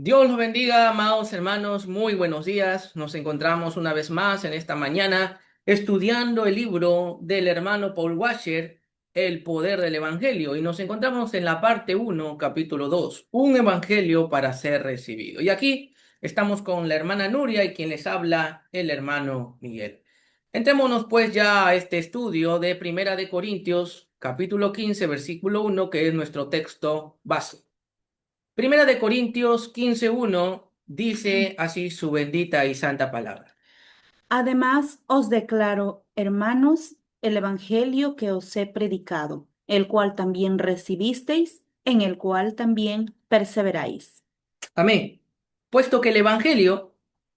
Dios los bendiga, amados hermanos, muy buenos días. Nos encontramos una vez más en esta mañana estudiando el libro del hermano Paul Washer, El poder del Evangelio, y nos encontramos en la parte uno, capítulo 2, un evangelio para ser recibido. Y aquí estamos con la hermana Nuria y quien les habla, el hermano Miguel. Entrémonos pues ya a este estudio de Primera de Corintios, capítulo 15, versículo 1, que es nuestro texto base. Primera de Corintios 15:1 dice así su bendita y santa palabra. Además, os declaro, hermanos, el evangelio que os he predicado, el cual también recibisteis, en el cual también perseveráis. Amén. Puesto que el Evangelio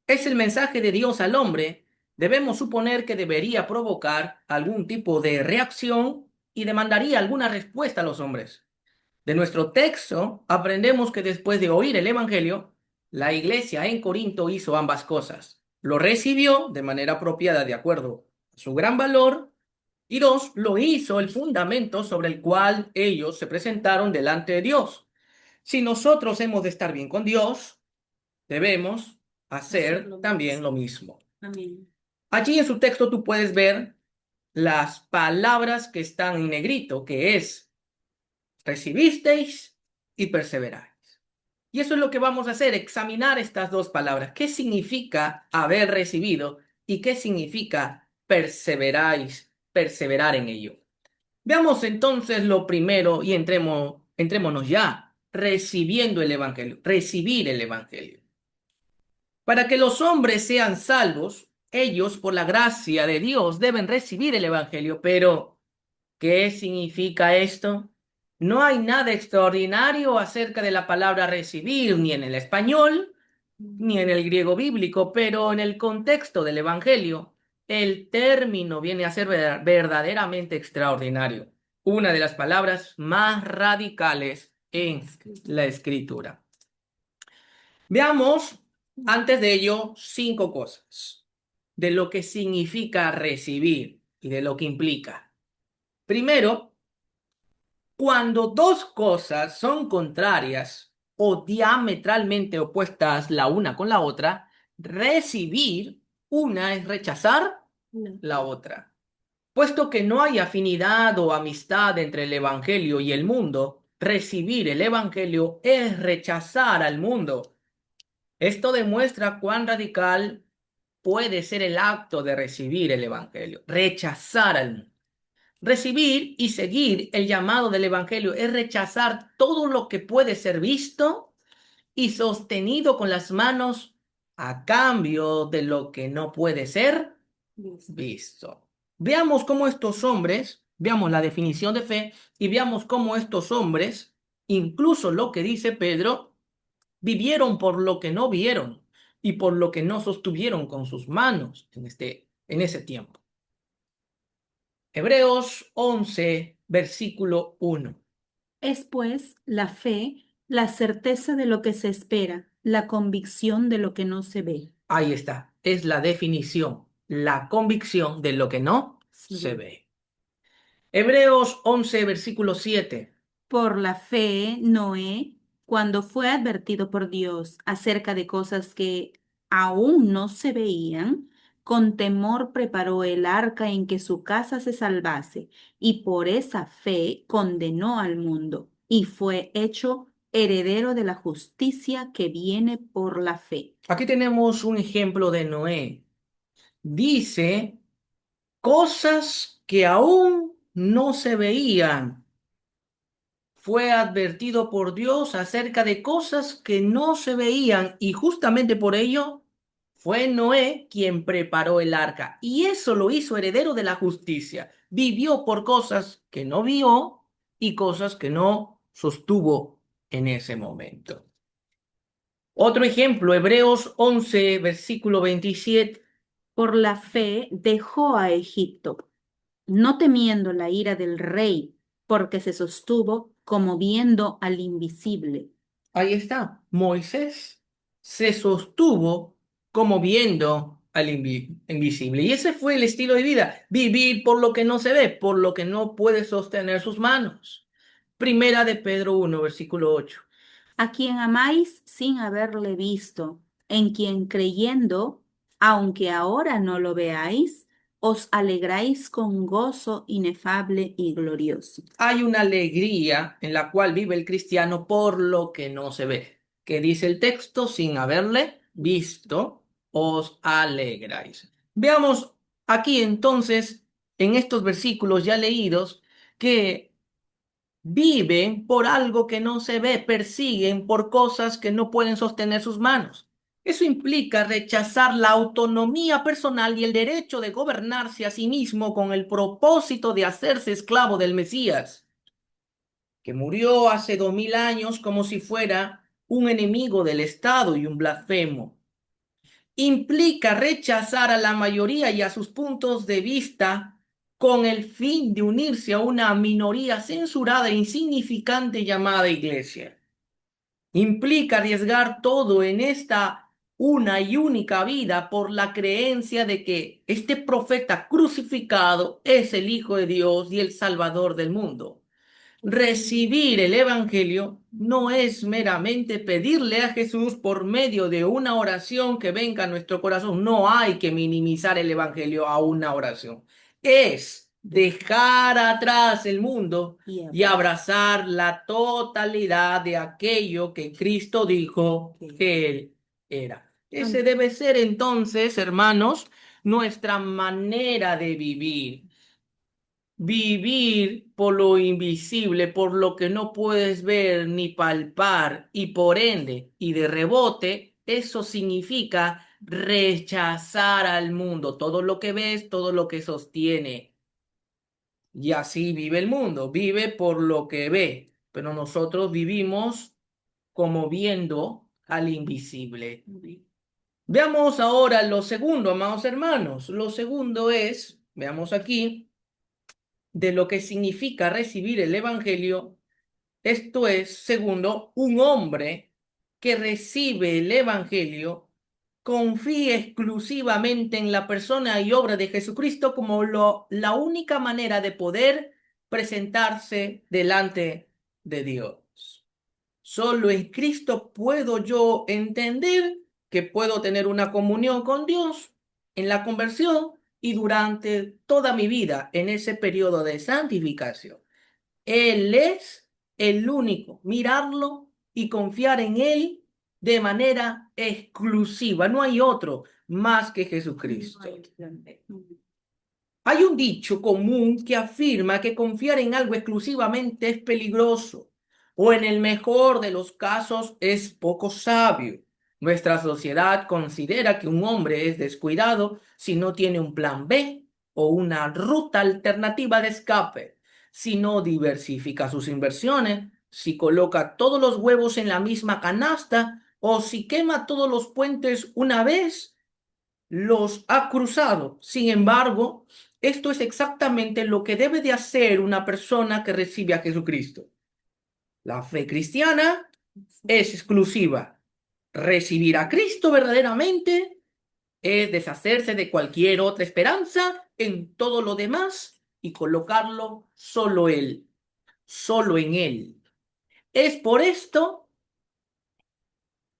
es el mensaje de Dios al hombre, debemos suponer que debería provocar algún tipo de reacción y demandaría alguna respuesta a los hombres. De nuestro texto aprendemos que después de oír el Evangelio, la iglesia en Corinto hizo ambas cosas. Lo recibió de manera apropiada de acuerdo a su gran valor y dos, lo hizo el fundamento sobre el cual ellos se presentaron delante de Dios. Si nosotros hemos de estar bien con Dios, debemos hacer también lo mismo. Amén. Allí en su texto tú puedes ver las palabras que están en negrito, que es recibisteis y perseveráis. Y eso es lo que vamos a hacer, examinar estas dos palabras. ¿Qué significa haber recibido y qué significa perseveráis, perseverar en ello? Veamos entonces lo primero y entrémonos ya, recibiendo el Evangelio, recibir el Evangelio. Para que los hombres sean salvos, ellos, por la gracia de Dios, deben recibir el Evangelio. Pero, ¿qué significa esto? No hay nada extraordinario acerca de la palabra recibir, ni en el español, ni en el griego bíblico, pero en el contexto del Evangelio, el término viene a ser verdaderamente extraordinario, una de las palabras más radicales en la Escritura. Veamos, antes de ello, 5 cosas de lo que significa recibir y de lo que implica. Primero, cuando dos cosas son contrarias o diametralmente opuestas la una con la otra, recibir una es rechazar No. la otra. Puesto que no hay afinidad o amistad entre el Evangelio y el mundo, recibir el Evangelio es rechazar al mundo. Esto demuestra cuán radical puede ser el acto de recibir el Evangelio, rechazar al mundo. Recibir y seguir el llamado del Evangelio es rechazar todo lo que puede ser visto y sostenido con las manos a cambio de lo que no puede ser visto. Veamos cómo estos hombres, veamos la definición de fe y veamos cómo estos hombres, incluso lo que dice Pedro, vivieron por lo que no vieron y por lo que no sostuvieron con sus manos en ese tiempo. Hebreos 11, versículo 1. Es pues la fe, la certeza de lo que se espera, la convicción de lo que no se ve. Ahí está. Es la definición, la convicción de lo que no Se se ve. ve. Hebreos 11, versículo 7. Por la fe, Noé, cuando fue advertido por Dios acerca de cosas que aún no se veían, con temor preparó el arca en que su casa se salvase, y por esa fe condenó al mundo, y fue hecho heredero de la justicia que viene por la fe. Aquí tenemos un ejemplo de Noé. Dice cosas que aún no se veían. Fue advertido por Dios acerca de cosas que no se veían y justamente por ello fue Noé quien preparó el arca y eso lo hizo heredero de la justicia. Vivió por cosas que no vio y cosas que no sostuvo en ese momento. Otro ejemplo, Hebreos 11, versículo 27. Por la fe dejó a Egipto, no temiendo la ira del rey, porque se sostuvo como viendo al invisible. Ahí está. Moisés se sostuvo como viendo al invisible. Y ese fue el estilo de vida. Vivir por lo que no se ve, por lo que no puede sostener sus manos. Primera de Pedro 1, versículo 8. a quien amáis sin haberle visto, en quien creyendo, aunque ahora no lo veáis, os alegráis con gozo inefable y glorioso. Hay una alegría en la cual vive el cristiano por lo que no se ve. Que dice el texto, sin haberle visto, os alegráis. Veamos aquí entonces, en estos versículos ya leídos, que viven por algo que no se ve, persiguen por cosas que no pueden sostener sus manos. Eso implica rechazar la autonomía personal y el derecho de gobernarse a sí mismo con el propósito de hacerse esclavo del Mesías, que murió hace 2000 años como si fuera un enemigo del Estado y un blasfemo. Implica rechazar a la mayoría y a sus puntos de vista con el fin de unirse a una minoría censurada e insignificante llamada iglesia. Implica arriesgar todo en esta una y única vida por la creencia de que este profeta crucificado es el Hijo de Dios y el Salvador del mundo. Recibir el Evangelio no es meramente pedirle a Jesús por medio de una oración que venga a nuestro corazón. No hay que minimizar el Evangelio a una oración. Es dejar atrás el mundo y abrazar la totalidad de aquello que Cristo dijo que Él era. Ese debe ser entonces, hermanos, nuestra manera de vivir. Vivir por lo invisible, por lo que no puedes ver ni palpar, y por ende, y de rebote, eso significa rechazar al mundo, todo lo que ves, todo lo que sostiene. Y así vive el mundo, vive por lo que ve, pero nosotros vivimos como viendo al invisible. Veamos ahora lo segundo, amados hermanos. Lo segundo es, veamos aquí de lo que significa recibir el Evangelio. Esto es, segundo, un hombre que recibe el Evangelio confía exclusivamente en la persona y obra de Jesucristo como la única manera de poder presentarse delante de Dios. Solo en Cristo puedo yo entender que puedo tener una comunión con Dios en la conversión y durante toda mi vida en ese periodo de santificación. Él es el único, mirarlo y confiar en Él de manera exclusiva. No hay otro más que Jesucristo. Hay un dicho común que afirma que confiar en algo exclusivamente es peligroso o en el mejor de los casos es poco sabio. Nuestra sociedad considera que un hombre es descuidado si no tiene un plan B o una ruta alternativa de escape, si no diversifica sus inversiones, si coloca todos los huevos en la misma canasta o si quema todos los puentes una vez los ha cruzado. Sin embargo, esto es exactamente lo que debe de hacer una persona que recibe a Jesucristo. La fe cristiana es exclusiva. Recibir a Cristo verdaderamente es deshacerse de cualquier otra esperanza en todo lo demás y colocarlo solo en Él. Es por esto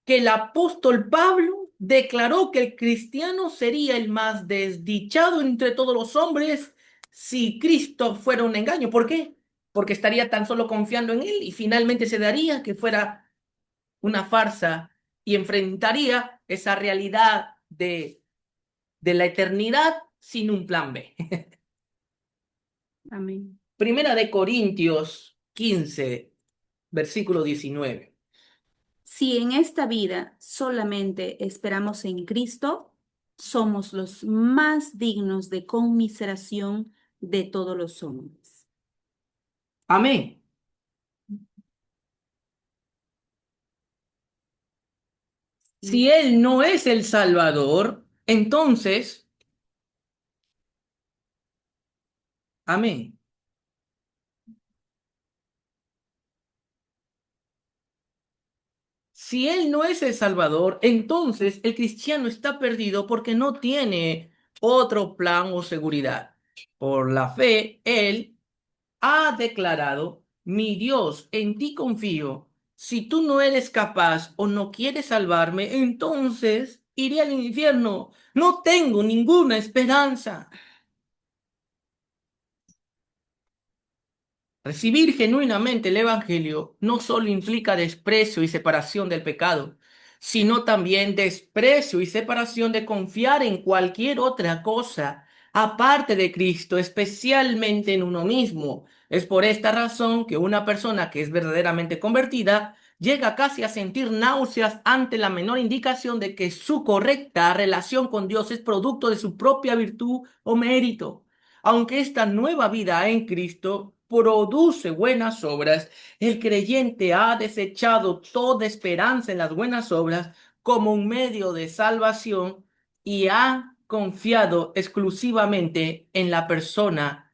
que el apóstol Pablo declaró que el cristiano sería el más desdichado entre todos los hombres si Cristo fuera un engaño. ¿Por qué? Porque estaría tan solo confiando en él y finalmente se daría que fuera una farsa y enfrentaría esa realidad de la eternidad sin un plan B. Amén. Primera de Corintios 15, versículo 19. Si en esta vida solamente esperamos en Cristo, somos los más dignos de conmiseración de todos los hombres. Amén. Si Él no es el Salvador, entonces, amén. Si Él no es el Salvador, entonces el cristiano está perdido porque no tiene otro plan o seguridad. Por la fe, Él ha declarado, mi Dios, en ti confío, Si tú no eres capaz o no quieres salvarme, entonces iré al infierno. No tengo ninguna esperanza. Recibir genuinamente el Evangelio no solo implica desprecio y separación del pecado, sino también desprecio y separación de confiar en cualquier otra cosa aparte de Cristo, especialmente en uno mismo. Es por esta razón que una persona que es verdaderamente convertida llega casi a sentir náuseas ante la menor indicación de que su correcta relación con Dios es producto de su propia virtud o mérito. Aunque esta nueva vida en Cristo produce buenas obras, el creyente ha desechado toda esperanza en las buenas obras como un medio de salvación y ha confiado exclusivamente en la persona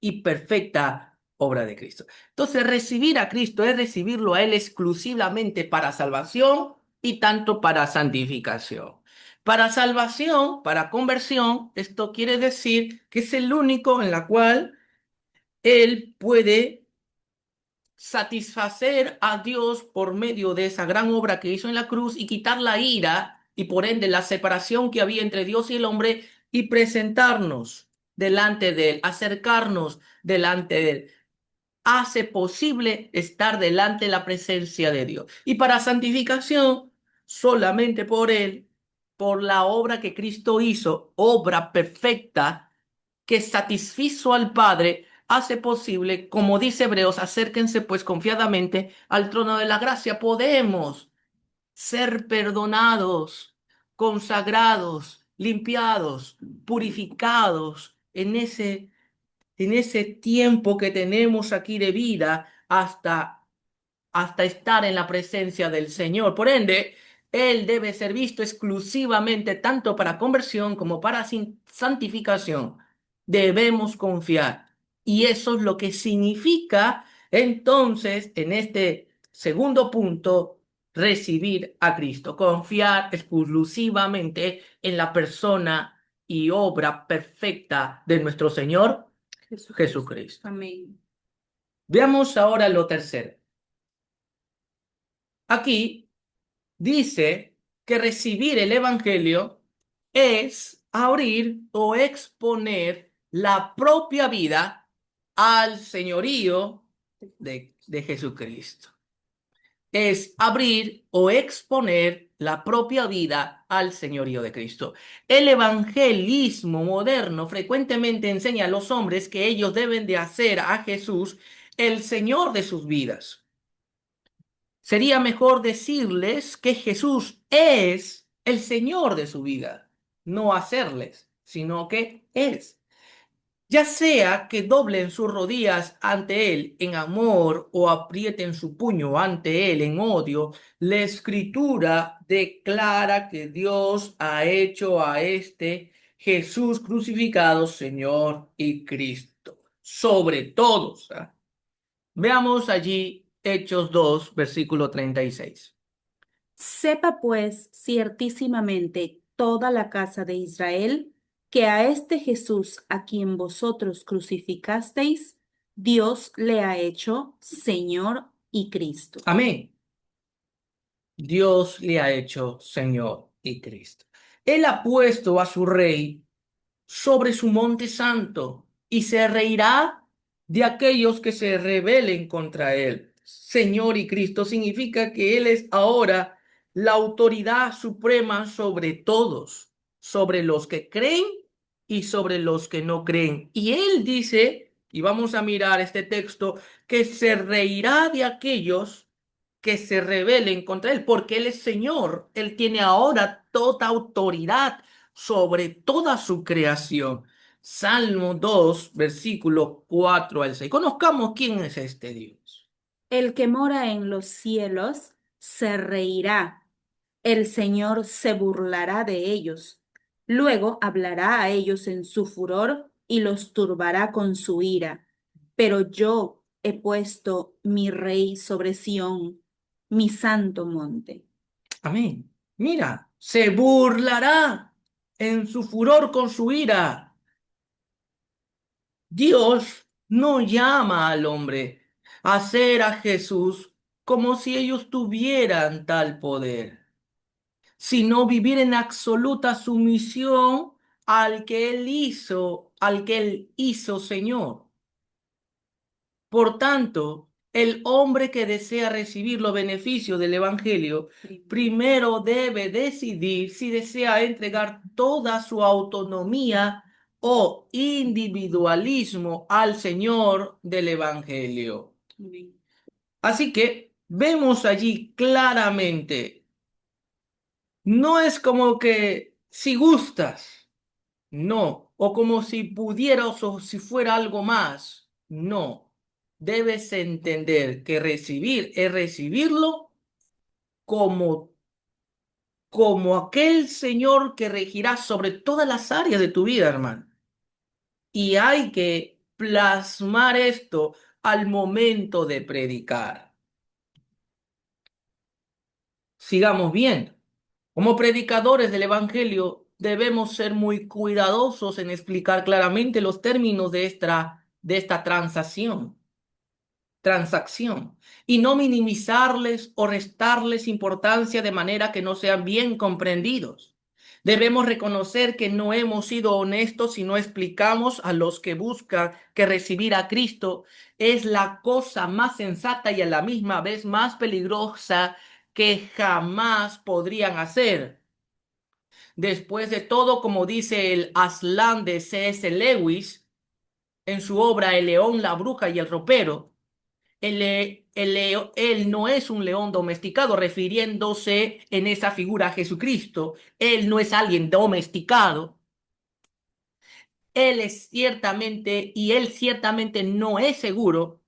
y perfecta obra de Cristo. Entonces, recibir a Cristo es recibirlo a Él exclusivamente para salvación y tanto para santificación. Para salvación, para conversión, esto quiere decir que es el único en la cual Él puede satisfacer a Dios por medio de esa gran obra que hizo en la cruz y quitar la ira y por ende la separación que había entre Dios y el hombre y presentarnos delante de Él, acercarnos delante de Él. Hace posible estar delante de la presencia de Dios. Y para santificación, solamente por Él, por la obra que Cristo hizo, obra perfecta que satisfizo al Padre, hace posible, como dice Hebreos, acérquense pues confiadamente al trono de la gracia. Podemos ser perdonados, consagrados, limpiados, purificados en ese tiempo que tenemos aquí de vida hasta estar en la presencia del Señor. Por ende, Él debe ser visto exclusivamente tanto para conversión como para santificación. Debemos confiar. Y eso es lo que significa entonces en este segundo punto recibir a Cristo, confiar exclusivamente en la persona y obra perfecta de nuestro Señor Jesucristo. Jesucristo. Amén. Veamos ahora lo tercero. Aquí dice que recibir el Evangelio es abrir o exponer la propia vida al señorío de Jesucristo. Es abrir o exponer la propia vida al señorío de Cristo. El evangelismo moderno frecuentemente enseña a los hombres que ellos deben de hacer a Jesús el Señor de sus vidas. Sería mejor decirles que Jesús es el Señor de su vida, no hacerles, sino que es. Ya sea que doblen sus rodillas ante Él en amor o aprieten su puño ante Él en odio, la Escritura declara que Dios ha hecho a este Jesús crucificado Señor y Cristo, sobre todos. Veamos allí Hechos 2, versículo 36. Sepa pues ciertísimamente toda la casa de Israel que a este Jesús a quien vosotros crucificasteis, Dios le ha hecho Señor y Cristo. Amén. Dios le ha hecho Señor y Cristo. Él ha puesto a su rey sobre su monte santo y se reirá de aquellos que se rebelen contra él. Señor y Cristo significa que Él es ahora la autoridad suprema sobre todos, sobre los que creen y sobre los que no creen. Y Él dice, y vamos a mirar este texto, que se reirá de aquellos que se rebelen contra Él, porque Él es Señor. Él tiene ahora toda autoridad sobre toda su creación. Salmo 2, versículo 4 al 6. Conozcamos quién es este Dios. El que mora en los cielos se reirá. El Señor se burlará de ellos. Luego hablará a ellos en su furor y los turbará con su ira. Pero yo he puesto mi rey sobre Sión, mi santo monte. Amén. Mira, se burlará en su furor con su ira. Dios no llama al hombre a ser a Jesús como si ellos tuvieran tal poder, sino vivir en absoluta sumisión al que Él hizo Señor. Por tanto, el hombre que desea recibir los beneficios del Evangelio, primero debe decidir si desea entregar toda su autonomía o individualismo al Señor del Evangelio. Así que vemos allí claramente, no es como que si gustas, no, o como si pudieras o si fuera algo más, no. Debes entender que recibir es recibirlo como, como aquel Señor que regirá sobre todas las áreas de tu vida, hermano. Y hay que plasmar esto al momento de predicar. Sigamos bien. Como predicadores del Evangelio, debemos ser muy cuidadosos en explicar claramente los términos de esta transacción y no minimizarles o restarles importancia de manera que no sean bien comprendidos. Debemos reconocer que no hemos sido honestos si no explicamos a los que buscan que recibir a Cristo es la cosa más sensata y a la misma vez más peligrosa que jamás podrían hacer. Después de todo, como dice el Aslan de C.S. Lewis en su obra El león, la bruja y el ropero, él no es un león domesticado, refiriéndose en esa figura a Jesucristo. Él no es alguien domesticado. Él es ciertamente, y él ciertamente no es seguro.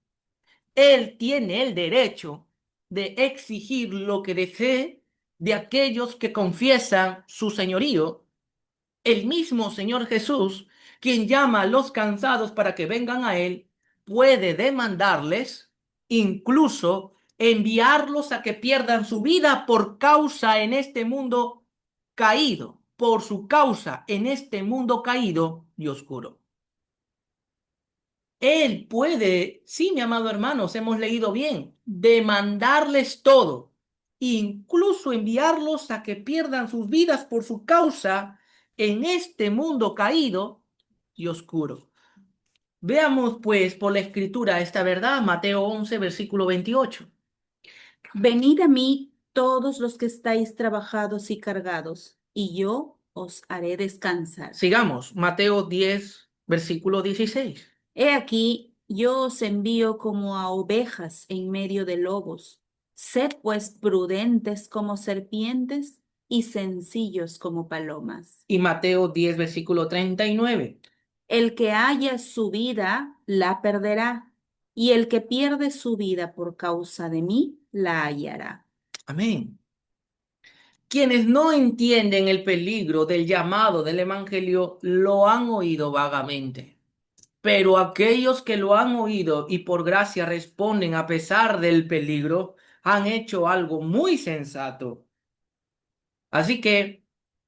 Él tiene el derecho de exigir lo que desee de aquellos que confiesan su señorío. El mismo Señor Jesús, quien llama a los cansados para que vengan a Él, puede demandarles, incluso enviarlos a que pierdan su vida por causa en este mundo caído, por su causa en este mundo caído y oscuro. Él puede, sí, mi amado hermanos, hemos leído bien, demandarles todo, incluso enviarlos a que pierdan sus vidas por su causa en este mundo caído y oscuro. Veamos pues por la escritura esta verdad, Mateo 11, versículo 28. Venid a mí todos los que estáis trabajados y cargados, y yo os haré descansar. Sigamos, Mateo 10, versículo 16. He aquí, yo os envío como a ovejas en medio de lobos. Sed pues prudentes como serpientes y sencillos como palomas. Y Mateo 10, versículo 39. El que haya su vida, la perderá, y el que pierde su vida por causa de mí, la hallará. Amén. Quienes no entienden el peligro del llamado del Evangelio lo han oído vagamente, pero aquellos que lo han oído y por gracia responden a pesar del peligro, han hecho algo muy sensato. Así que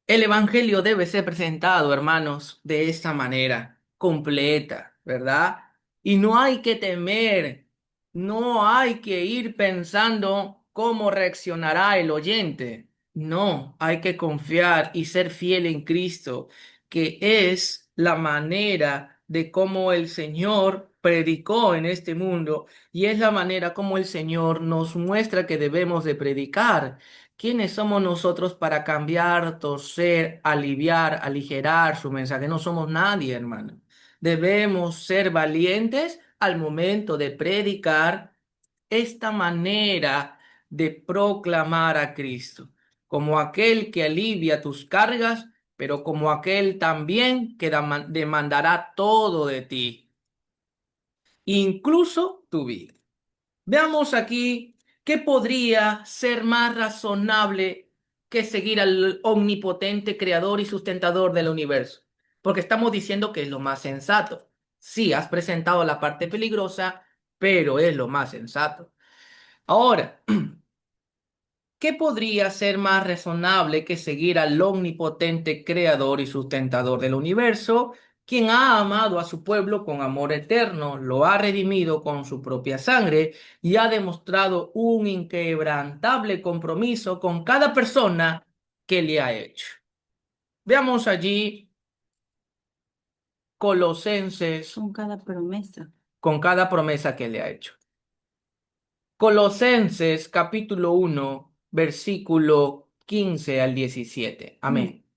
el Evangelio debe ser presentado, hermanos, de esta manera, completa, ¿verdad? Y no hay que temer, no hay que ir pensando cómo reaccionará el oyente. No, hay que confiar y ser fiel en Cristo, que es la manera de cómo el Señor predicó en este mundo y es la manera como el Señor nos muestra que debemos de predicar. ¿Quiénes somos nosotros para cambiar, torcer, aliviar, aligerar su mensaje? No somos nadie, hermano. Debemos ser valientes al momento de predicar esta manera de proclamar a Cristo, como aquel que alivia tus cargas, pero como aquel también que demandará todo de ti, incluso tu vida. Veamos aquí qué podría ser más razonable que seguir al omnipotente creador y sustentador del universo, porque estamos diciendo que es lo más sensato. Sí, has presentado la parte peligrosa, pero es lo más sensato. Ahora, ¿qué podría ser más razonable que seguir al omnipotente creador y sustentador del universo? quien ha amado a su pueblo con amor eterno, lo ha redimido con su propia sangre y ha demostrado un inquebrantable compromiso con cada persona que le ha hecho. Veamos allí Colosenses con cada promesa. con cada promesa que le ha hecho. Colosenses capítulo 1, versículo 15 al 17. Mm. Amén.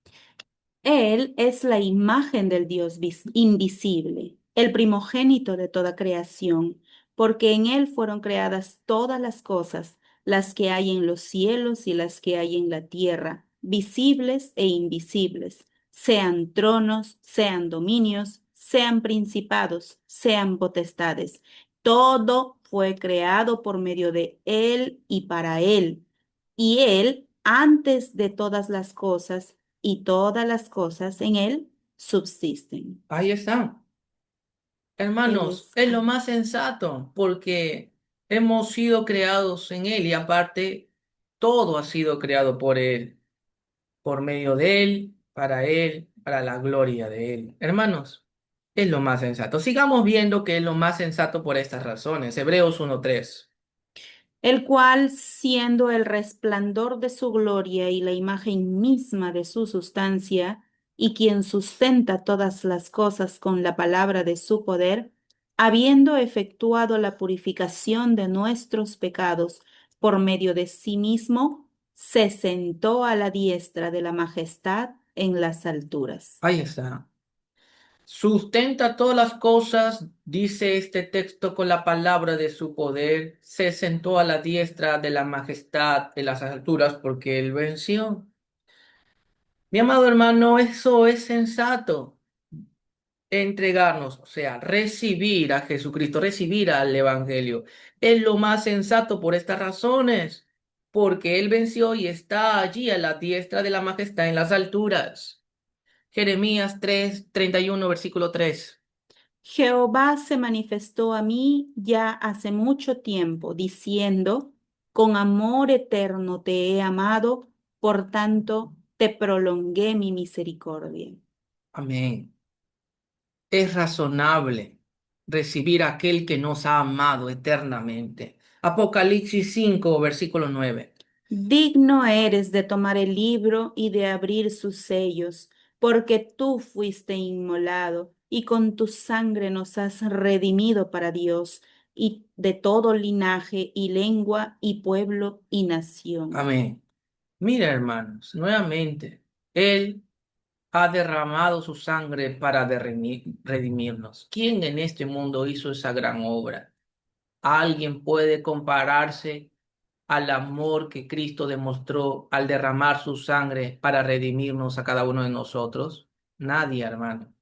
Él es la imagen del Dios invisible, el primogénito de toda creación, porque en Él fueron creadas todas las cosas, las que hay en los cielos y las que hay en la tierra, visibles e invisibles, sean tronos, sean dominios, sean principados, sean potestades. Todo fue creado por medio de Él y para Él. Y Él, antes de todas las cosas, y todas las cosas en él subsisten. Ahí están. Él Hermanos, es es lo Amén. más sensato porque hemos sido creados en Él y aparte todo ha sido creado por Él, por medio de Él, para la gloria de Él. Hermanos, es lo más sensato. Sigamos viendo que es lo más sensato por estas razones. Hebreos 1:3. El cual, siendo el resplandor de su gloria y la imagen misma de su sustancia, y quien sustenta todas las cosas con la palabra de su poder, habiendo efectuado la purificación de nuestros pecados por medio de sí mismo, se sentó a la diestra de la majestad en las alturas. Ahí está. Sustenta todas las cosas, dice este texto, con la palabra de su poder. Se sentó a la diestra de la majestad en las alturas porque Él venció. Mi amado hermano, eso es sensato. Entregarnos, o sea, recibir a Jesucristo, recibir al Evangelio. Es lo más sensato por estas razones, porque Él venció y está allí a la diestra de la majestad en las alturas. Jeremías 3:31, versículo 3. Jehová se manifestó a mí ya hace mucho tiempo, diciendo, con amor eterno te he amado, por tanto te prolongué mi misericordia. Amén. Es razonable recibir a aquel que nos ha amado eternamente. Apocalipsis 5, versículo 9. Digno eres de tomar el libro y de abrir sus sellos, porque tú fuiste inmolado y con tu sangre nos has redimido para Dios y de todo linaje y lengua y pueblo y nación. Amén. Mira, hermanos, nuevamente, Él ha derramado su sangre para redimirnos. ¿Quién en este mundo hizo esa gran obra? ¿Alguien puede compararse al amor que Cristo demostró al derramar su sangre para redimirnos a cada uno de nosotros? Nadie, hermano.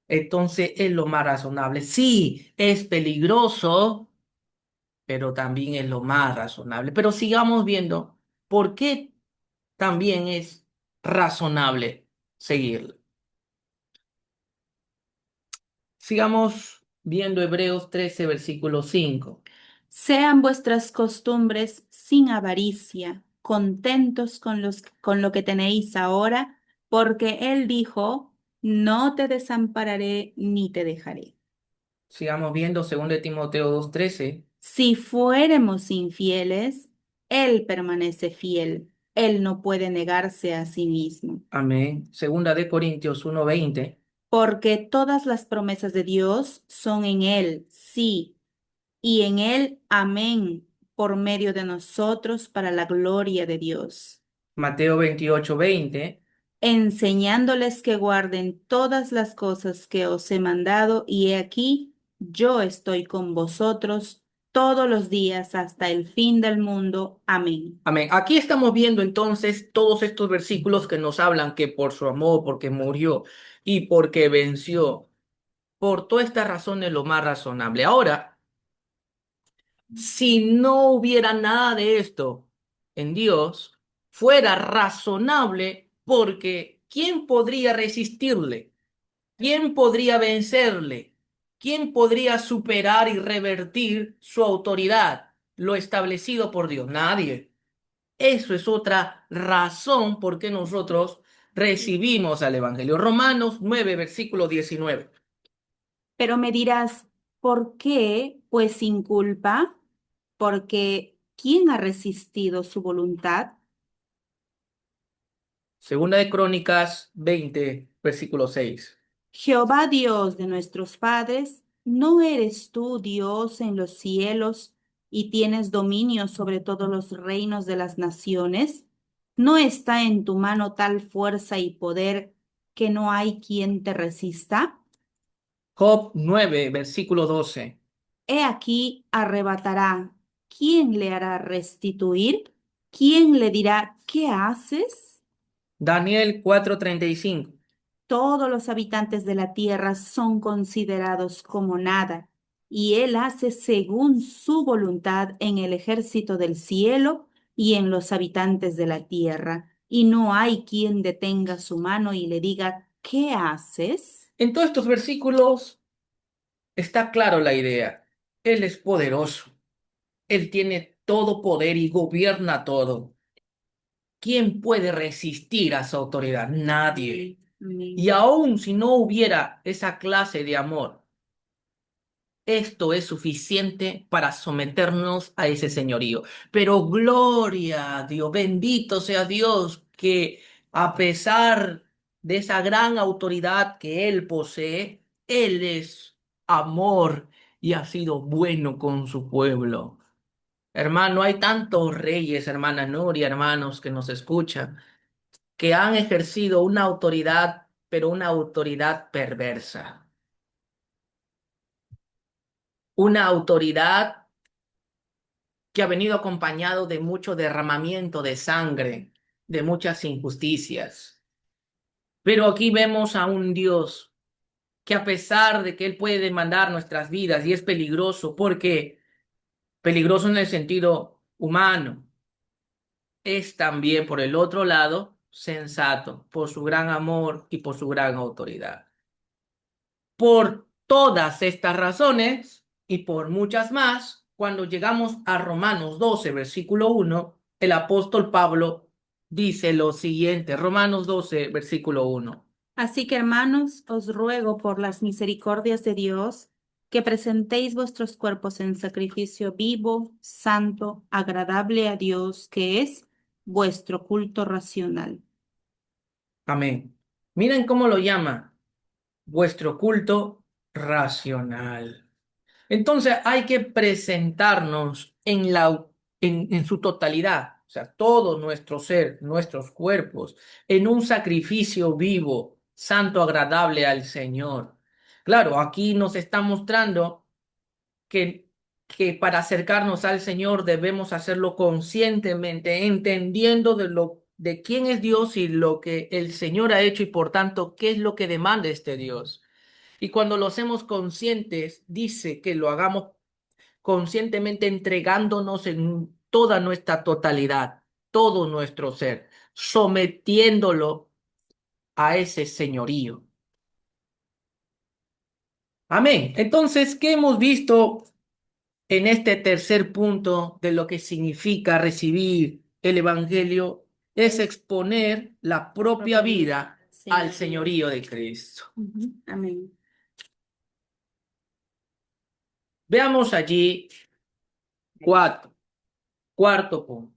Entonces es lo más razonable. Sí, es peligroso, pero también es lo más razonable. Pero sigamos viendo por qué también es razonable seguirlo. Sigamos viendo Hebreos 13, versículo 5. Sean vuestras costumbres sin avaricia, contentos con lo que tenéis ahora, porque Él dijo, no te desampararé ni te dejaré. Sigamos viendo 2 Timoteo 2:13. Si fuéremos infieles, Él permanece fiel. Él no puede negarse a sí mismo, Amén. 2 Corintios 1:20. porque todas las promesas de Dios son en Él, sí, y en Él, amén, por medio de nosotros para la gloria de Dios. Mateo 28:20. Enseñándoles que guarden todas las cosas que os he mandado, y he aquí, yo estoy con vosotros todos los días hasta el fin del mundo. Amén. Amén. Aquí estamos viendo entonces todos estos versículos que nos hablan que por su amor, porque murió y porque venció, por toda esta razón es lo más razonable. Ahora, si no hubiera nada de esto en Dios, fuera razonable porque ¿quién podría resistirle? ¿Quién podría vencerle? ¿Quién podría superar y revertir su autoridad, lo establecido por Dios? Nadie. Eso es otra razón por qué nosotros recibimos al Evangelio. Romanos 9, versículo 19. Pero me dirás, ¿por qué? Pues sin culpa, porque ¿quién ha resistido su voluntad? Segunda de Crónicas 20, versículo 6. Jehová Dios de nuestros padres, ¿no eres tú Dios en los cielos y tienes dominio sobre todos los reinos de las naciones? ¿No está en tu mano tal fuerza y poder que no hay quien te resista? Job 9, versículo 12. He aquí arrebatará. ¿Quién le hará restituir? ¿Quién le dirá, ¿qué haces? Daniel 4:35. Todos los habitantes de la tierra son considerados como nada, y él hace según su voluntad en el ejército del cielo y en los habitantes de la tierra, y no hay quien detenga su mano y le diga, ¿qué haces? En todos estos versículos está claro la idea. Él es poderoso. Él tiene todo poder y gobierna todo. ¿Quién puede resistir a su autoridad? Nadie. Y Amén. aun si no hubiera esa clase de amor, esto es suficiente para someternos a ese señorío. Pero gloria a Dios, bendito sea Dios, que a pesar de esa gran autoridad que Él posee, Él es amor y ha sido bueno con su pueblo. Hermano, hay tantos reyes, hermana Nuria, hermanos que nos escuchan, que han ejercido una autoridad, pero una autoridad perversa. Una autoridad que ha venido acompañado de mucho derramamiento de sangre, de muchas injusticias. Pero aquí vemos a un Dios que a pesar de que Él puede demandar nuestras vidas y es peligroso, porque peligroso en el sentido humano, es también por el otro lado sensato, por su gran amor y por su gran autoridad. Por todas estas razones y por muchas más, cuando llegamos a Romanos 12, versículo 1, el apóstol Pablo dice lo siguiente, Romanos 12, versículo 1. Así que, hermanos, os ruego por las misericordias de Dios que presentéis vuestros cuerpos en sacrificio vivo, santo, agradable a Dios, que es vuestro culto racional. Amén. Miren cómo lo llama, vuestro culto racional. Entonces hay que presentarnos en su totalidad, o sea, todo nuestro ser, nuestros cuerpos, en un sacrificio vivo, santo, agradable al Señor. Claro, aquí nos está mostrando que, que para acercarnos al Señor debemos hacerlo conscientemente, entendiendo de quién es Dios y lo que el Señor ha hecho y por tanto qué es lo que demanda este Dios. Y cuando lo hacemos conscientes, dice que lo hagamos conscientemente entregándonos en toda nuestra totalidad, todo nuestro ser, sometiéndolo a ese señorío. Amén. Entonces, ¿qué hemos visto en este tercer punto de lo que significa recibir el Evangelio? Es exponer la propia vida al señorío de Cristo. Ujú. Amén. Veamos allí cuarto punto.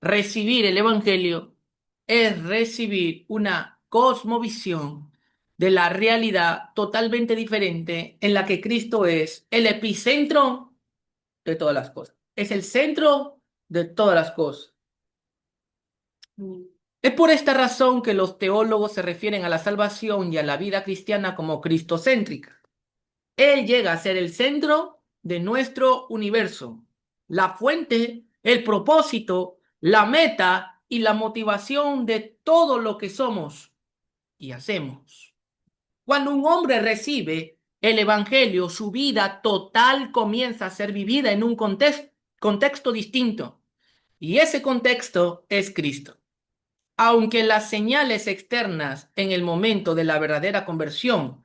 Recibir el Evangelio es recibir una cosmovisión de la realidad totalmente diferente en la que Cristo es el epicentro de todas las cosas. Es el centro de todas las cosas. Amén. Es por esta razón que los teólogos se refieren a la salvación y a la vida cristiana como cristocéntrica. Él llega a ser el centro de nuestro universo, la fuente, el propósito, la meta y la motivación de todo lo que somos y hacemos. Cuando un hombre recibe el Evangelio, su vida total comienza a ser vivida en un contexto distinto. Y ese contexto es Cristo. Aunque las señales externas en el momento de la verdadera conversión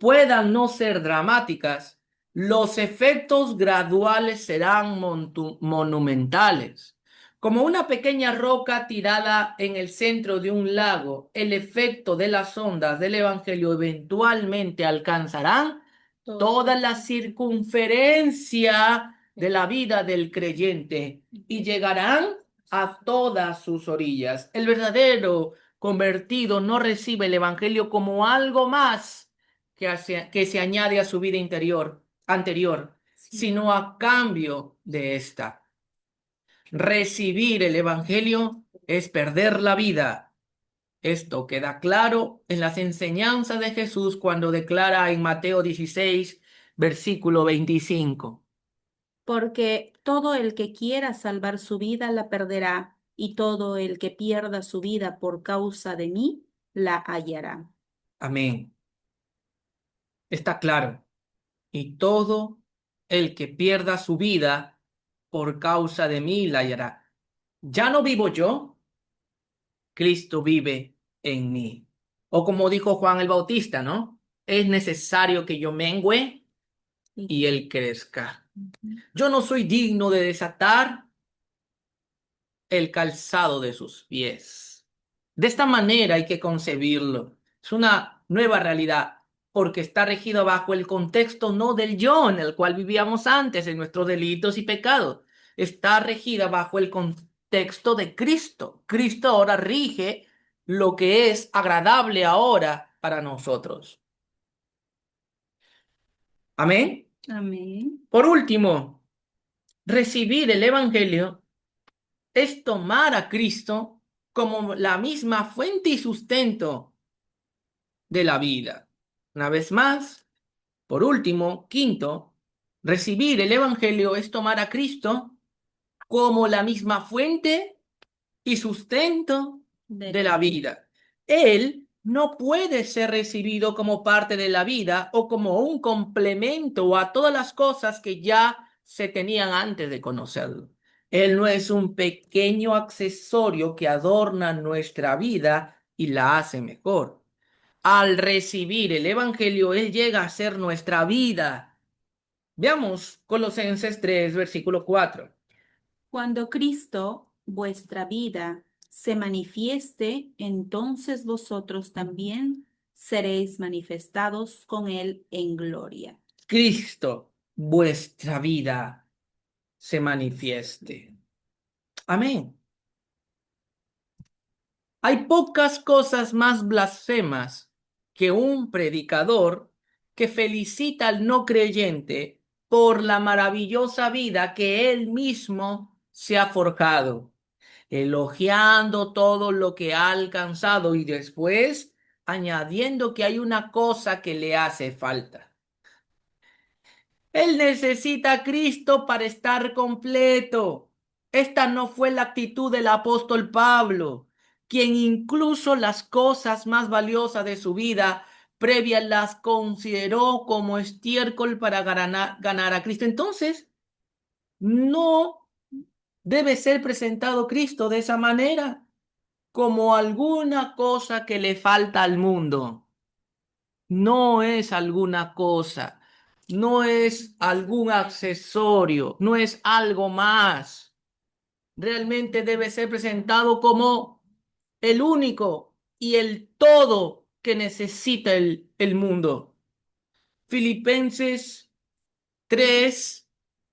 puedan no ser dramáticas, los efectos graduales serán monumentales. Como una pequeña roca tirada en el centro de un lago, el efecto de las ondas del Evangelio eventualmente alcanzarán toda la circunferencia de la vida del creyente y llegarán a todas sus orillas. El verdadero convertido no recibe el Evangelio como algo más que se añade a su vida anterior, sino a cambio de esta. Recibir el Evangelio es perder la vida. Esto queda claro en las enseñanzas de Jesús cuando declara en Mateo 16, versículo 25. Porque todo el que quiera salvar su vida la perderá, y todo el que pierda su vida por causa de mí la hallará. Amén. Está claro. Y todo el que pierda su vida por causa de mí la hallará. Ya no vivo yo, Cristo vive en mí. O como dijo Juan el Bautista, ¿no? Es necesario que yo mengüe y él crezca. Yo no soy digno de desatar el calzado de sus pies. De esta manera hay que concebirlo. Es una nueva realidad porque está regido bajo el contexto no del yo en el cual vivíamos antes en nuestros delitos y pecados. Está regida bajo el contexto de Cristo. Cristo ahora rige lo que es agradable ahora para nosotros. Amén. Amén. Por último, recibir el Evangelio es tomar a Cristo como la misma fuente y sustento de la vida. Una vez más, por último, quinto, recibir el Evangelio es tomar a Cristo como la misma fuente y sustento de la vida. Él no puede ser recibido como parte de la vida o como un complemento a todas las cosas que ya se tenían antes de conocerlo. Él no es un pequeño accesorio que adorna nuestra vida y la hace mejor. Al recibir el Evangelio, Él llega a ser nuestra vida. Veamos Colosenses 3, versículo 4. Cuando Cristo, vuestra vida, se manifieste, entonces vosotros también seréis manifestados con Él en gloria. Cristo, vuestra vida, se manifieste. Amén. Hay pocas cosas más blasfemas que un predicador que felicita al no creyente por la maravillosa vida que él mismo se ha forjado, elogiando todo lo que ha alcanzado y después añadiendo que hay una cosa que le hace falta. Él necesita a Cristo para estar completo. Esta no fue la actitud del apóstol Pablo, quien incluso las cosas más valiosas de su vida previas las consideró como estiércol para ganar a Cristo. Entonces, no debe ser presentado Cristo de esa manera, como alguna cosa que le falta al mundo. No es alguna cosa, no es algún accesorio, no es algo más. Realmente debe ser presentado como el único y el todo que necesita el mundo. Filipenses 3,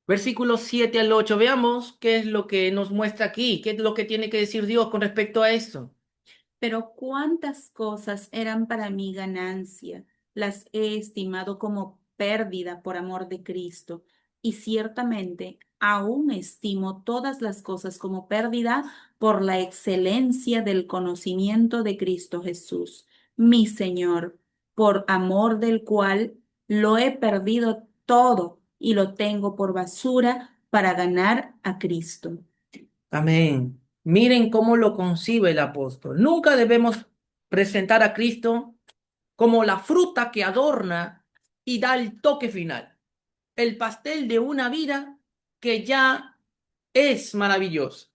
versículos 7 al 8. Veamos qué es lo que nos muestra aquí, qué es lo que tiene que decir Dios con respecto a esto. Pero cuántas cosas eran para mí ganancia, las he estimado como pérdida por amor de Cristo, y ciertamente aún estimo todas las cosas como pérdida por la excelencia del conocimiento de Cristo Jesús, mi Señor, por amor del cual lo he perdido todo y lo tengo por basura para ganar a Cristo. Amén. Miren cómo lo concibe el apóstol. Nunca debemos presentar a Cristo como la fruta que adorna y da el toque final, el pastel de una vida que ya es maravillosa.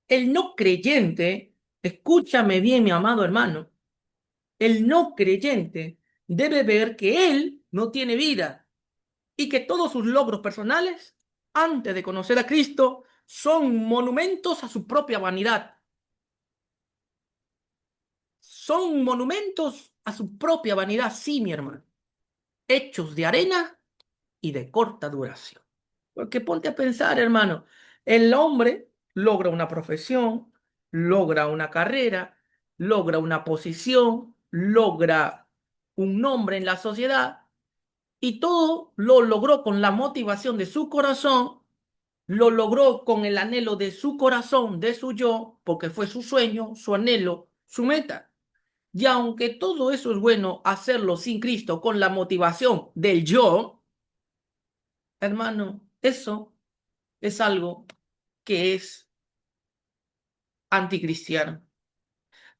El no creyente, escúchame bien, mi amado hermano, el no creyente debe ver que él no tiene vida y que todos sus logros personales, antes de conocer a Cristo, son monumentos a su propia vanidad. Son monumentos a su propia vanidad, sí, mi hermano. Hechos de arena y de corta duración. Porque ponte a pensar, hermano, el hombre logra una profesión, logra una carrera, logra una posición, logra un nombre en la sociedad y todo lo logró con la motivación de su corazón, lo logró con el anhelo de su corazón, de su yo, porque fue su sueño, su anhelo, su meta. Y aunque todo eso es bueno hacerlo sin Cristo, con la motivación del yo, hermano, eso es algo que es anticristiano.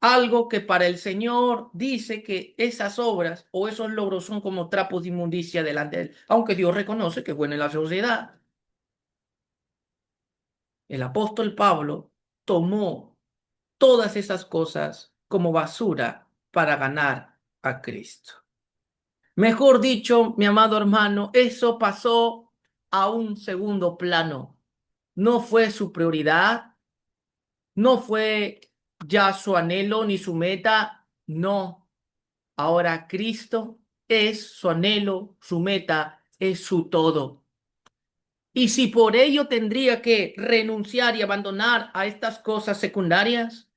Algo que para el Señor dice que esas obras o esos logros son como trapos de inmundicia delante de Él. Aunque Dios reconoce que es bueno en la sociedad. El apóstol Pablo tomó todas esas cosas como basura para ganar a Cristo. Mejor dicho, mi amado hermano, eso pasó a un segundo plano. No fue su prioridad, no fue ya su anhelo ni su meta, no. Ahora Cristo es su anhelo, su meta, es su todo. Y si por ello tendría que renunciar y abandonar a estas cosas secundarias,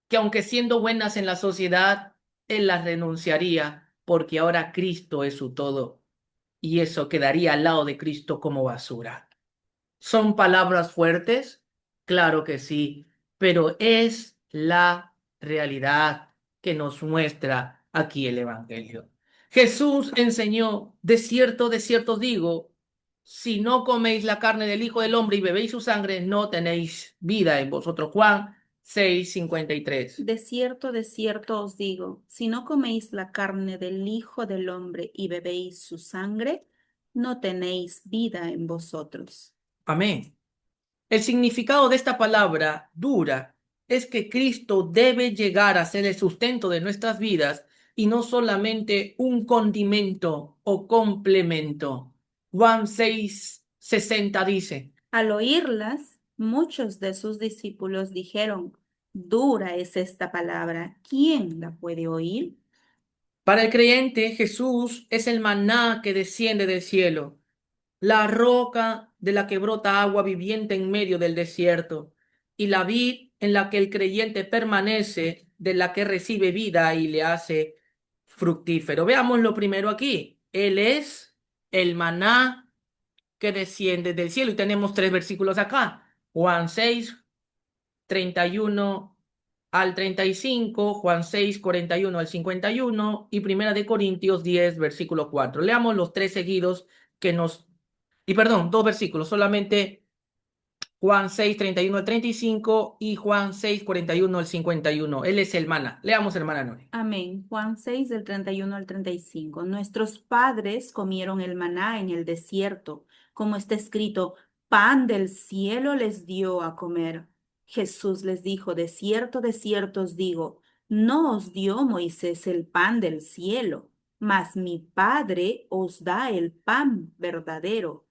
que aunque siendo buenas en la sociedad, Él las renunciaría, porque ahora Cristo es su todo. Y eso quedaría al lado de Cristo como basura. ¿Son palabras fuertes? Claro que sí, pero es la realidad que nos muestra aquí el Evangelio. Jesús enseñó, de cierto os digo, si no coméis la carne del Hijo del Hombre y bebéis su sangre, no tenéis vida en vosotros. Juan 6:53. De cierto os digo, si no coméis la carne del Hijo del Hombre y bebéis su sangre, no tenéis vida en vosotros. Amén. El significado de esta palabra dura es que Cristo debe llegar a ser el sustento de nuestras vidas y no solamente un condimento o complemento. Juan 6:60 dice, Al oírlas, muchos de sus discípulos dijeron, dura es esta palabra, ¿quién la puede oír? para el creyente Jesús es el maná que desciende del cielo, la roca de la que brota agua viviente en medio del desierto, y la vid en la que el creyente permanece, de la que recibe vida y le hace fructífero. Veámoslo primero aquí. Él es el maná que desciende del cielo. Y tenemos tres versículos acá. Juan 6:31 al 35, Juan 6:41 al 51 y Primera de Corintios 10, versículo 4. Leamos los tres seguidos que nos y perdón, dos versículos, solamente Juan 6:31 al 35 y Juan 6:41 al 51. Él es el maná. Leamos, hermana Nori. Amén. Juan 6 del 31 al 35. Nuestros padres comieron el maná en el desierto, como está escrito, pan del cielo les dio a comer. Jesús les dijo, de cierto os digo, no os dio Moisés el pan del cielo, mas mi Padre os da el pan verdadero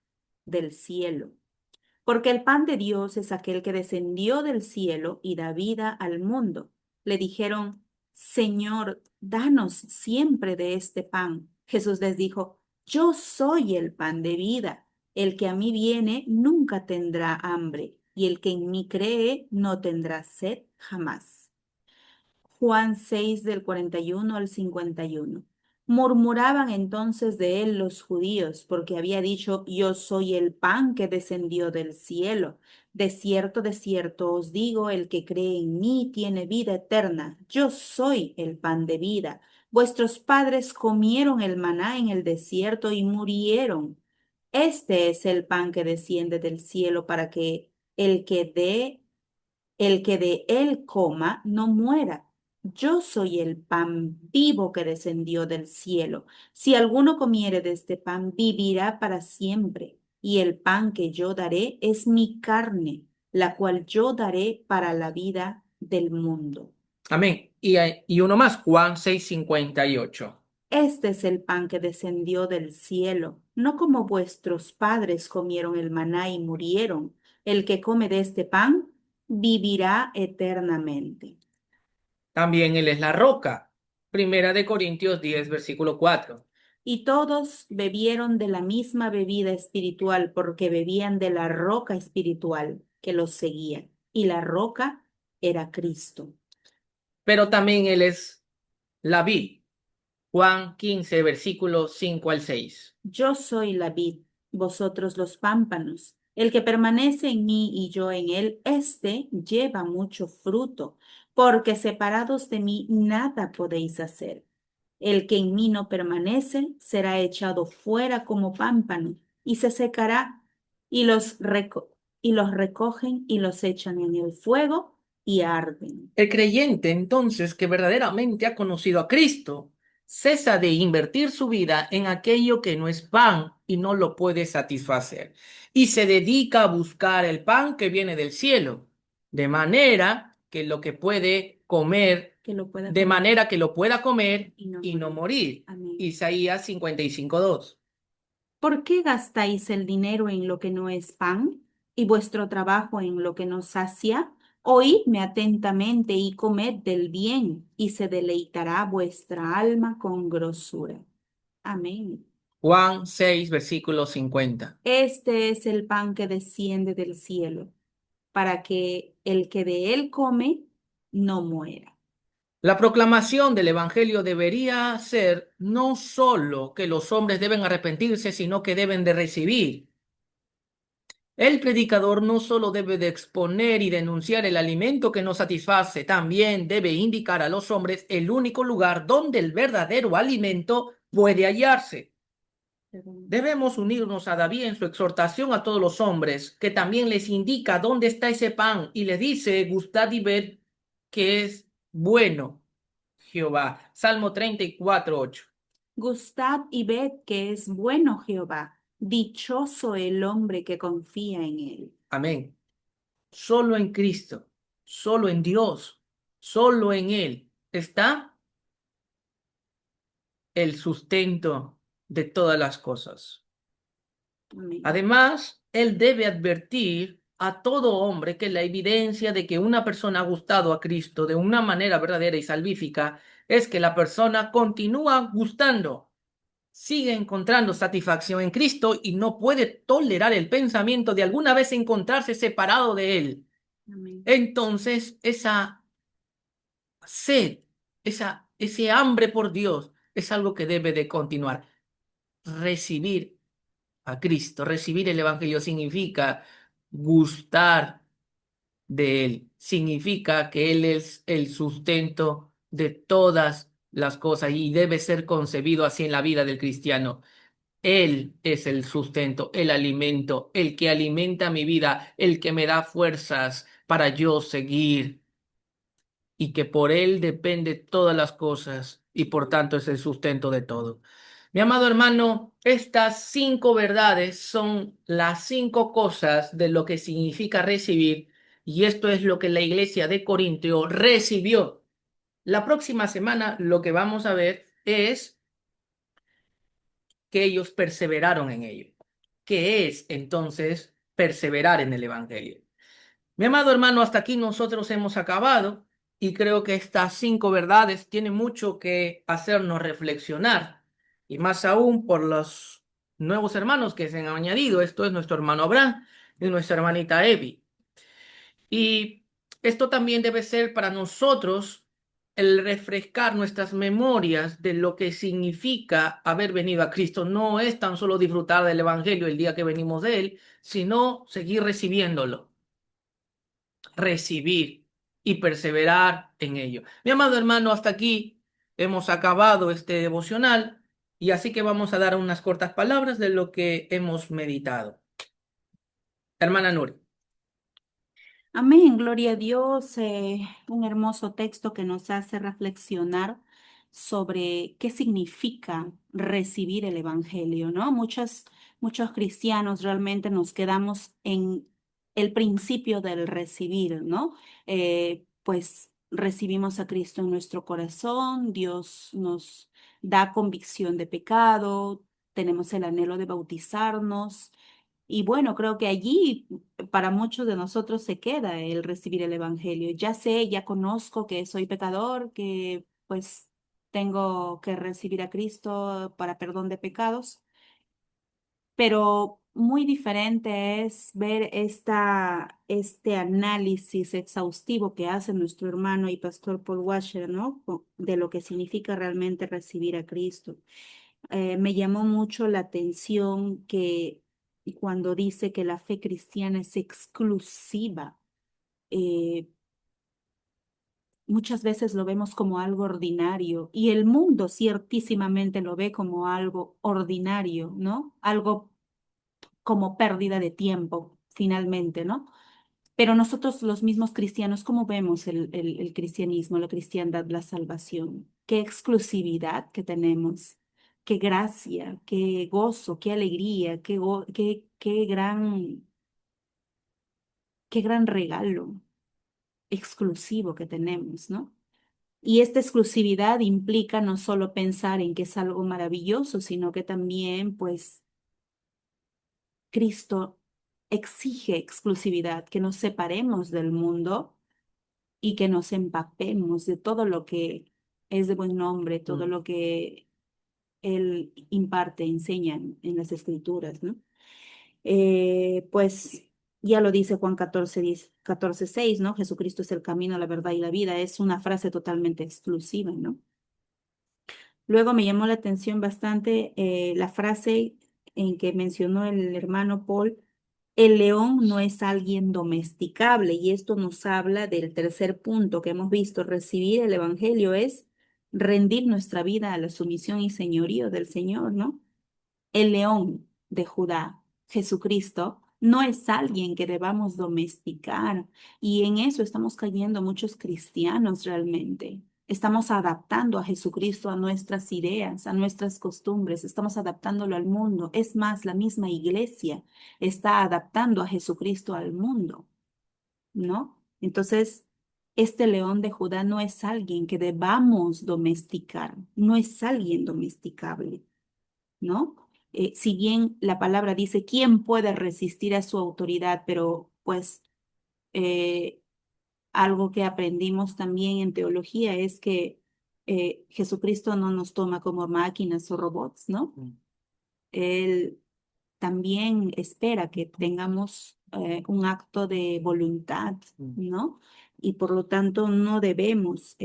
del cielo. Porque el pan de Dios es aquel que descendió del cielo y da vida al mundo. Le dijeron, Señor, danos siempre de este pan. Jesús les dijo, yo soy el pan de vida. El que a mí viene nunca tendrá hambre, y el que en mí cree no tendrá sed jamás. Juan 6 del 41 al 51. Murmuraban entonces de él los judíos, porque había dicho, yo soy el pan que descendió del cielo. De cierto os digo, el que cree en mí tiene vida eterna. Yo soy el pan de vida. Vuestros padres comieron el maná en el desierto y murieron. Este es el pan que desciende del cielo para que el que de el que de él coma no muera. Yo soy el pan vivo que descendió del cielo. Si alguno comiere de este pan, vivirá para siempre. Y el pan que yo daré es mi carne, la cual yo daré para la vida del mundo. Amén. Y uno más, Juan 6:58. Este es el pan que descendió del cielo, no como vuestros padres comieron el maná y murieron. El que come de este pan vivirá eternamente. También Él es la roca. Primera de Corintios 10, versículo 4. Y todos bebieron de la misma bebida espiritual porque bebían de la roca espiritual que los seguía. Y la roca era Cristo. Pero también Él es la vid. Juan 15, versículos 5 al 6. Yo soy la vid, vosotros los pámpanos. El que permanece en mí y yo en él, éste lleva mucho fruto, porque separados de mí nada podéis hacer. El que en mí no permanece será echado fuera como pámpano y se secará, y y los recogen y los echan en el fuego y arden. El creyente, entonces, que verdaderamente ha conocido a Cristo, cesa de invertir su vida en aquello que no es pan y no lo puede satisfacer, y se dedica a buscar el pan que viene del cielo, de manera que lo que puede comer, Que lo pueda de comer manera que lo pueda comer y no y no morir. morir. Amén. Isaías 55:2. ¿Por qué gastáis el dinero en lo que no es pan y vuestro trabajo en lo que no sacia? Oídme atentamente y comed del bien, y se deleitará vuestra alma con grosura. Amén. Juan 6, versículo 50. Este es el pan que desciende del cielo, para que el que de él come no muera. La proclamación del Evangelio debería ser no solo que los hombres deben arrepentirse, sino que deben de recibir. El predicador no solo debe de exponer y denunciar el alimento que no satisface, también debe indicar a los hombres el único lugar donde el verdadero alimento puede hallarse. Debemos unirnos a David en su exhortación a todos los hombres, que también les indica dónde está ese pan y les dice, gustad y ved que es bueno Jehová. Salmo 34:8. Gustad y ved que es bueno Jehová, dichoso el hombre que confía en él. Amén. Solo en Cristo, solo en Dios, solo en Él está el sustento de todas las cosas. Amén. Además, Él debe advertir a todo hombre que la evidencia de que una persona ha gustado a Cristo de una manera verdadera y salvífica es que la persona continúa gustando, sigue encontrando satisfacción en Cristo y no puede tolerar el pensamiento de alguna vez encontrarse separado de Él. Amén. Entonces, esa sed, ese hambre por Dios es algo que debe de continuar. Recibir a Cristo, recibir el Evangelio significa gustar de Él, significa que Él es el sustento de todas las cosas y debe ser concebido así en la vida del cristiano. Él es el sustento, el alimento, el que alimenta mi vida, el que me da fuerzas para yo seguir y que por Él depende todas las cosas y por tanto es el sustento de todo. Mi amado hermano, estas 5 verdades son las 5 cosas de lo que significa recibir y esto es lo que la iglesia de Corintio recibió. La próxima semana lo que vamos a ver es que ellos perseveraron en ello. ¿Qué es entonces perseverar en el Evangelio? Mi amado hermano, hasta aquí nosotros hemos acabado y creo que estas 5 verdades tienen mucho que hacernos reflexionar y más aún por los nuevos hermanos que se han añadido. Esto es nuestro hermano Abraham y nuestra hermanita Evi. Y esto también debe ser para nosotros el refrescar nuestras memorias de lo que significa haber venido a Cristo. No es tan solo disfrutar del Evangelio el día que venimos de él, sino seguir recibiéndolo, recibir y perseverar en ello. Mi amado hermano, hasta aquí hemos acabado este devocional y así que vamos a dar unas cortas palabras de lo que hemos meditado. Hermana Nuri. Amén, gloria a Dios. Un hermoso texto que nos hace reflexionar sobre qué significa recibir el Evangelio, ¿no? Muchos cristianos realmente nos quedamos en el principio del recibir, ¿no? Pues recibimos a Cristo en nuestro corazón, Dios nos da convicción de pecado, tenemos el anhelo de bautizarnos Y bueno, creo que allí para muchos de nosotros se queda el recibir el Evangelio. Ya sé, ya conozco que soy pecador, que pues tengo que recibir a Cristo para perdón de pecados, pero muy diferente es ver este análisis exhaustivo que hace nuestro hermano y pastor Paul Washer, ¿no? De lo que significa realmente recibir a Cristo. Me llamó mucho la atención que cuando dice que la fe cristiana es exclusiva, eh, muchas veces lo vemos como algo ordinario y el mundo ciertísimamente lo ve como algo ordinario, ¿no? Algo como pérdida de tiempo, finalmente, ¿no? Pero nosotros los mismos cristianos, ¿cómo vemos el cristianismo, la cristiandad, la salvación? Qué exclusividad que tenemos, qué gracia, qué gozo, qué alegría, qué gran regalo exclusivo que tenemos, ¿no? Y esta exclusividad implica no solo pensar en que es algo maravilloso, sino que también, pues, Cristo exige exclusividad, que nos separemos del mundo y que nos empapemos de todo lo que es de buen nombre, todo Mm, lo que Él imparte, enseña en las Escrituras, ¿no? Pues ya lo dice Juan 14, 10, 14, 6, ¿no? Jesucristo es el camino, la verdad y la vida. Es una frase totalmente exclusiva, ¿no? Luego me llamó la atención bastante la frase en que mencionó el hermano Paul, el león no es alguien domesticable, y esto nos habla del tercer punto que hemos visto, recibir el evangelio es rendir nuestra vida a la sumisión y señorío del Señor, ¿no? El león de Judá, Jesucristo, no es alguien que debamos domesticar, y en eso estamos cayendo muchos cristianos realmente. Estamos adaptando a Jesucristo a nuestras ideas, a nuestras costumbres, estamos adaptándolo al mundo. Es más, la misma iglesia está adaptando a Jesucristo al mundo, ¿no? Entonces, este león de Judá no es alguien que debamos domesticar, no es alguien domesticable, ¿no? Si bien la palabra dice, ¿quién puede resistir a su autoridad? Pero pues eh, algo que aprendimos también en teología es que Jesucristo no nos toma como máquinas o robots, ¿no? mm, Él también espera que tengamos un acto de voluntad, mm, ¿no? Y por lo tanto no debemos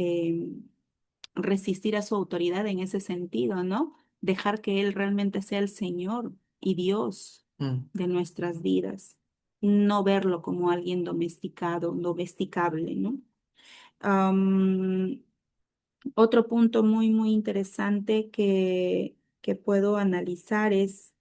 resistir a su autoridad en ese sentido, ¿no? Dejar que Él realmente sea el Señor y Dios mm, de nuestras vidas, no verlo como alguien domesticado, domesticable, ¿no? Am, Otro punto muy, muy interesante que puedo analizar es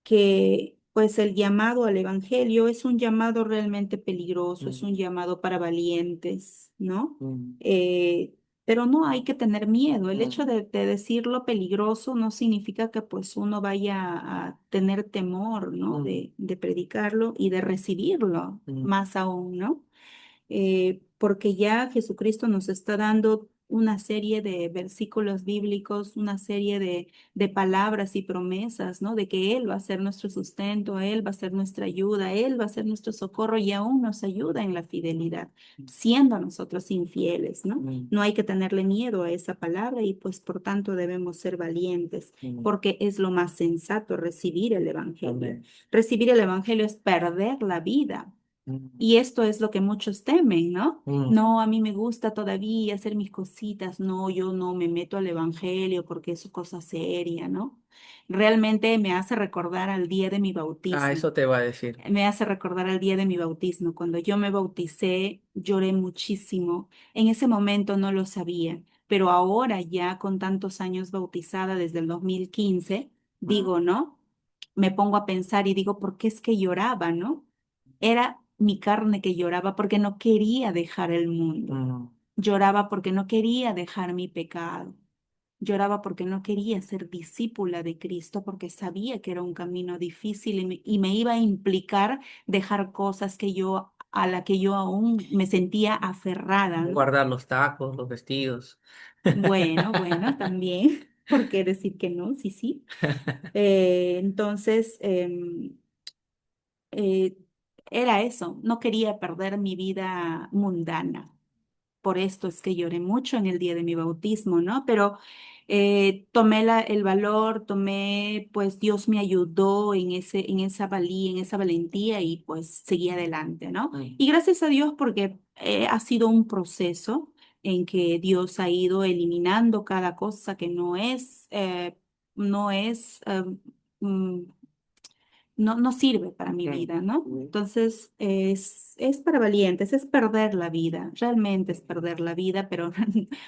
que pues el llamado al evangelio es un llamado realmente peligroso, es mm, un llamado para valientes, ¿no? mm, Eh, pero no hay que tener miedo. El hecho mm, de decirlo peligroso no significa que pues uno vaya a tener temor, ¿no? mm, De predicarlo y de recibirlo, mm, más aún, ¿no? Porque ya Jesucristo nos está dando una serie de versículos bíblicos, una serie de palabras y promesas, ¿no? De que Él va a ser nuestro sustento, Él va a ser nuestra ayuda, Él va a ser nuestro socorro y aún nos ayuda en la fidelidad, siendo nosotros infieles, ¿no? mm, No hay que tenerle miedo a esa palabra y pues por tanto debemos ser valientes, mm. porque es lo más sensato recibir el Evangelio. Amén. Recibir el Evangelio es perder la vida. Mm, Y esto es lo que muchos temen, ¿no? mm. No, a mí me gusta todavía hacer mis cositas, no, yo no me meto al evangelio porque es cosa seria, ¿no? Realmente me hace recordar al día de mi Ah, bautismo, eso te va a decir. me hace recordar al día de mi bautismo. Cuando yo me bauticé, lloré muchísimo. En ese momento no lo sabía, pero ahora ya con tantos años bautizada desde el 2015, digo, ¿no? Me pongo a pensar y digo, ¿por qué es que lloraba, no? Era mi carne que lloraba porque no quería dejar el mundo. Mm, Lloraba porque no quería dejar mi pecado. Lloraba porque no quería ser discípula de Cristo, porque sabía que era un camino difícil y me iba a implicar dejar cosas a la que yo aún me sentía aferrada, ¿no? guardar los tacos, los vestidos. Bueno, también, ¿por qué decir que no? Sí, sí. Entonces, eh, era eso, no quería perder mi vida mundana. Por esto es que lloré mucho en el día de mi bautismo, ¿no? Pero tomé el valor, pues Dios me ayudó en esa valía, en esa valentía y pues seguí adelante, ¿no? Y gracias a Dios porque ha sido un proceso en que Dios ha ido eliminando cada cosa que no es, mm, no sirve para mi vida, ¿no? Entonces, es para valientes, es perder la vida, realmente es perder la vida, pero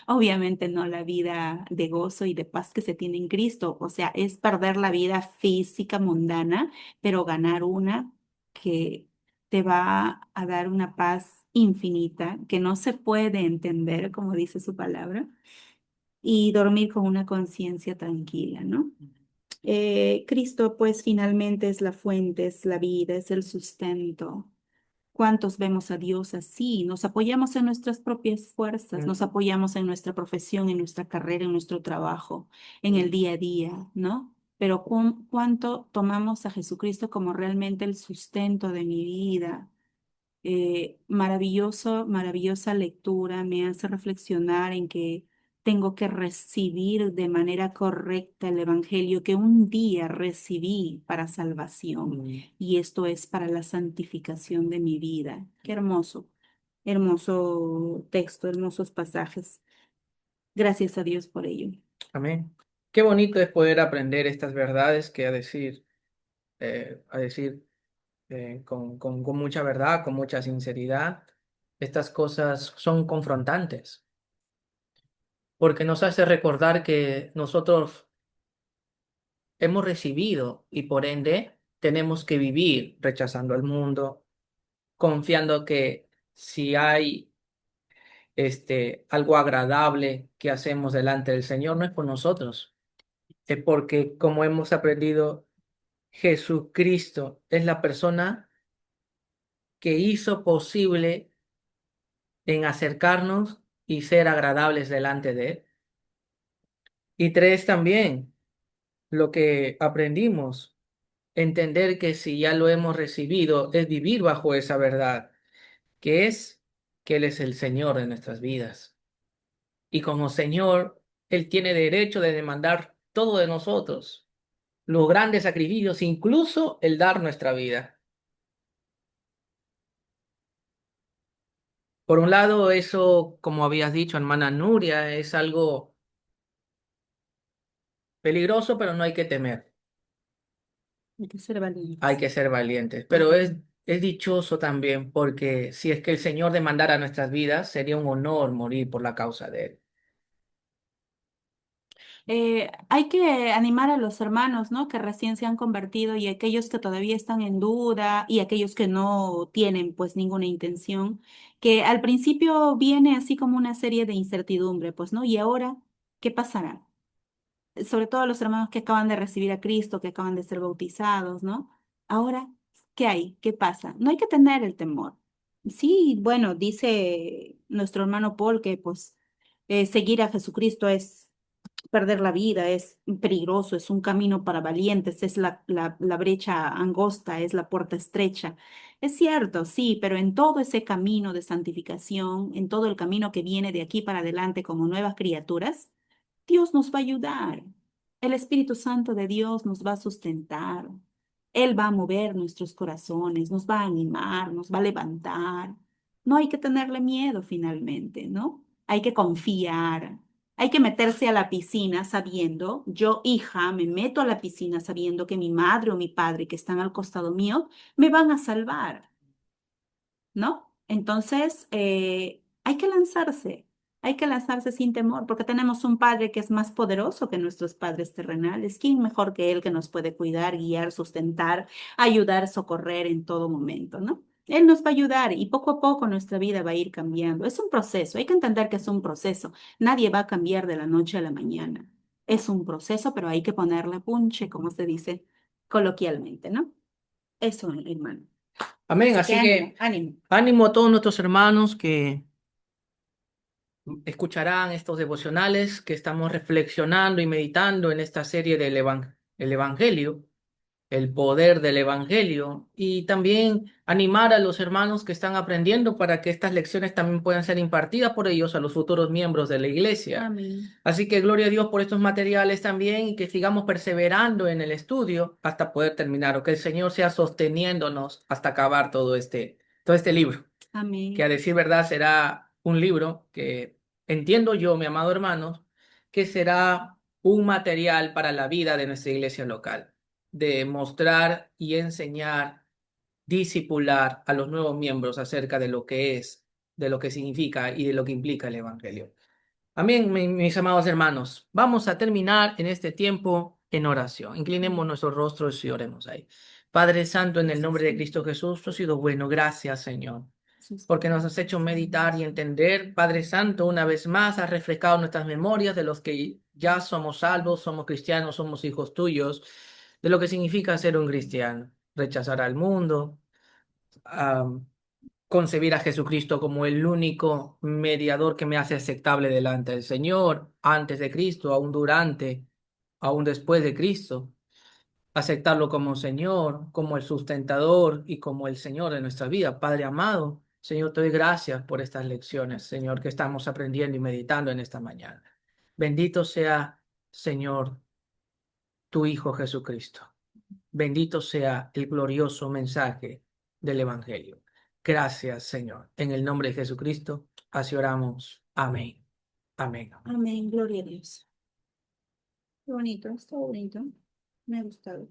obviamente no la vida de gozo y de paz que se tiene en Cristo, o sea, es perder la vida física mundana, pero ganar una que te va a dar una paz infinita, que no se puede entender, como dice su palabra, y dormir con una conciencia tranquila, ¿no? Cristo, pues finalmente es la fuente, es la vida, es el sustento. ¿Cuántos vemos a Dios así? Nos apoyamos en nuestras propias fuerzas, nos apoyamos en nuestra profesión, en nuestra carrera, en nuestro trabajo, en el día a día, ¿no? Pero ¿cuánto tomamos a Jesucristo como realmente el sustento de mi vida? Maravillosa lectura, me hace reflexionar en que tengo que recibir de manera correcta el Evangelio que un día recibí para salvación y esto es para la santificación de mi vida. Qué hermoso, hermoso texto, hermosos pasajes. Gracias a Dios por ello. Amén. Qué bonito es poder aprender estas verdades que a decir con mucha verdad, con mucha sinceridad. Estas cosas son confrontantes porque nos hace recordar que nosotros hemos recibido y por ende tenemos que vivir rechazando al mundo, confiando que si hay algo agradable que hacemos delante del Señor, no es por nosotros, es porque como hemos aprendido, Jesucristo es la persona que hizo posible en acercarnos y ser agradables delante de Él. Y tres, también lo que aprendimos, entender que si ya lo hemos recibido, es vivir bajo esa verdad, que es que Él es el Señor de nuestras vidas. Y como Señor, Él tiene derecho de demandar todo de nosotros, los grandes sacrificios, incluso el dar nuestra vida. Por un lado, eso, como habías dicho, hermana Nuria, es algo peligroso, pero no hay que temer. Hay que ser Hay valientes. que ser valientes. Pero es dichoso también, porque si es que el Señor demandara nuestras vidas, sería un honor morir por la causa de Él. Hay que animar a los hermanos, ¿no? Que recién se han convertido y aquellos que todavía están en duda y aquellos que no tienen pues ninguna intención, que al principio viene así como una serie de incertidumbre, pues, ¿no? Y ahora, ¿qué pasará? Sobre todo los hermanos que acaban de recibir a Cristo, que acaban de ser bautizados, ¿no? Ahora, ¿qué hay? ¿Qué pasa? No hay que tener el temor. Sí, bueno, dice nuestro hermano Paul que pues seguir a Jesucristo es perder la vida, es peligroso, es un camino para valientes, es la brecha angosta, es la puerta estrecha. Es cierto, sí, pero en todo ese camino de santificación, en todo el camino que viene de aquí para adelante como nuevas criaturas, Dios nos va a ayudar. El Espíritu Santo de Dios nos va a sustentar. Él va a mover nuestros corazones, nos va a animar, nos va a levantar. No hay que tenerle miedo finalmente, ¿no? Hay que confiar. Hay que meterse a la piscina sabiendo, yo hija, me meto a la piscina sabiendo que mi madre o mi padre que están al costado mío me van a salvar. ¿No? Entonces, hay que lanzarse sin temor, porque tenemos un Padre que es más poderoso que nuestros padres terrenales. ¿Quién mejor que Él que nos puede cuidar, guiar, sustentar, ayudar, socorrer en todo momento, ¿no? Él nos va a ayudar y poco a poco nuestra vida va a ir cambiando. Es un proceso, hay que entender que es un proceso. Nadie va a cambiar de la noche a la mañana. Es un proceso, pero hay que ponerle punche, como se dice coloquialmente, ¿no? Eso, hermano. Amén. Así que Así ánimo, que ánimo. ánimo a todos nuestros hermanos que escucharán estos devocionales que estamos reflexionando y meditando en esta serie el Evangelio. el poder del Evangelio y también animar a los hermanos que están aprendiendo para que estas lecciones también puedan ser impartidas por ellos a los futuros miembros de la iglesia. Amén. Así que gloria a Dios por estos materiales también y que sigamos perseverando en el estudio hasta poder terminar o que el Señor sea sosteniéndonos hasta acabar todo este libro, que a Amén. decir verdad será un libro que entiendo yo, mi amado hermano, que será un material para la vida de nuestra iglesia local, de mostrar y enseñar, discipular a los nuevos miembros acerca de lo que es, de lo que significa y de lo que implica el Evangelio. Amén, mis amados hermanos. Vamos a terminar en este tiempo en oración. Inclinemos nuestros rostros y oremos ahí. Padre Santo, en el nombre de Cristo Jesús, tú has sido bueno. Gracias, Señor, porque nos has hecho meditar y entender. Padre Santo, una vez más has refrescado nuestras memorias de los que ya somos salvos, somos cristianos, somos hijos tuyos, de lo que significa ser un cristiano, rechazar al mundo, concebir a Jesucristo como el único mediador que me hace aceptable delante del Señor, antes de Cristo, aún durante, aún después de Cristo, aceptarlo como Señor, como el sustentador y como el Señor de nuestra vida. Padre amado, Señor, te doy gracias por estas lecciones, Señor, que estamos aprendiendo y meditando en esta mañana. Bendito sea, Señor, tu Hijo Jesucristo. Bendito sea el glorioso mensaje del Evangelio. Gracias, Señor. En el nombre de Jesucristo, así oramos. Amén. Amén. Amén. Gloria a Dios. Qué bonito, está bonito. Me ha gustado.